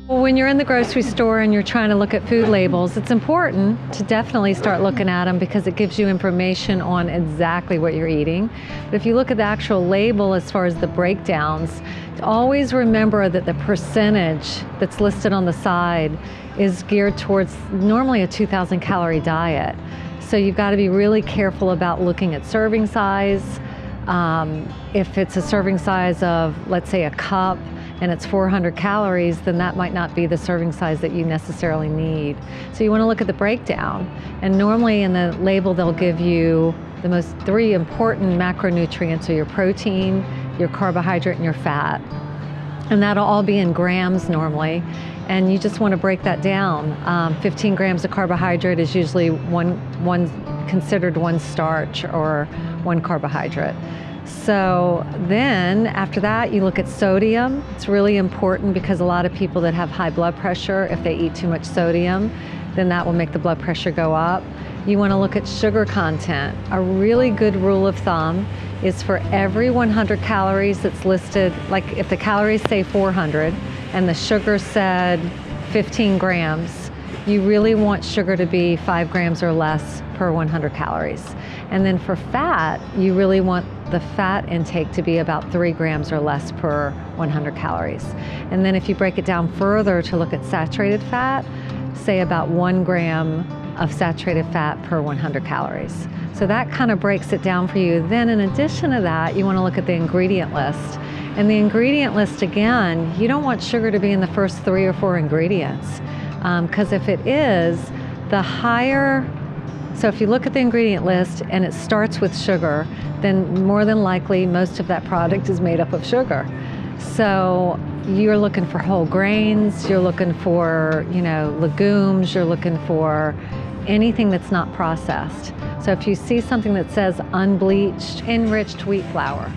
Well, when you're in the grocery store and you're trying to look at food labels, it's important to definitely start looking at them because it gives you information on exactly what you're eating. But if you look at the actual label as far as the breakdowns, always remember that the percentage that's listed on the side is geared towards normally a 2,000 calorie diet. So you've got to be really careful about looking at serving size. If it's a serving size of, let's say, a cup, and it's 400 calories, then that might not be the serving size that you necessarily need. So you want to look at the breakdown. And normally in the label, they'll give you the most three important macronutrients are your protein, your carbohydrate, and your fat. And that'll all be in grams normally. And you just want to break that down. 15 grams of carbohydrate is usually considered one starch or one carbohydrate. So then after that, you look at sodium. It's really important because a lot of people that have high blood pressure, if they eat too much sodium, then that will make the blood pressure go up. You want to look at sugar content. A really good rule of thumb is for every 100 calories that's listed, like if the calories say 400 and the sugar said 15 grams, you really want sugar to be 5 grams or less per 100 calories. And then for fat, you really want the fat intake to be about 3 grams or less per 100 calories. And then if you break it down further to look at saturated fat, say about 1 gram of saturated fat per 100 calories. So that kind of breaks it down for you. Then in addition to that, you want to look at the ingredient list. And the ingredient list, again, you don't want sugar to be in the first 3 or 4 ingredients. Because if it is, the higher, so if you look at the ingredient list and it starts with sugar, then more than likely most of that product is made up of sugar. So you're looking for whole grains, you're looking for, legumes, you're looking for anything that's not processed. So if you see something that says unbleached, enriched wheat flour,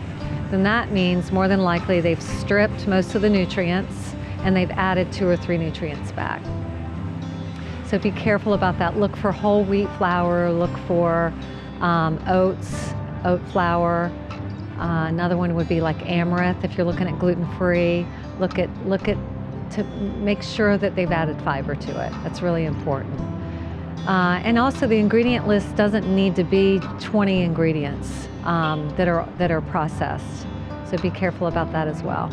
then that means more than likely they've stripped most of the nutrients and they've added 2 or 3 nutrients back. So be careful about that. Look for whole wheat flour, look for oats, oat flour. Another one would be like amaranth if you're looking at gluten-free. Look at to make sure that they've added fiber to it. That's really important. And also the ingredient list doesn't need to be 20 ingredients that are processed. So be careful about that as well.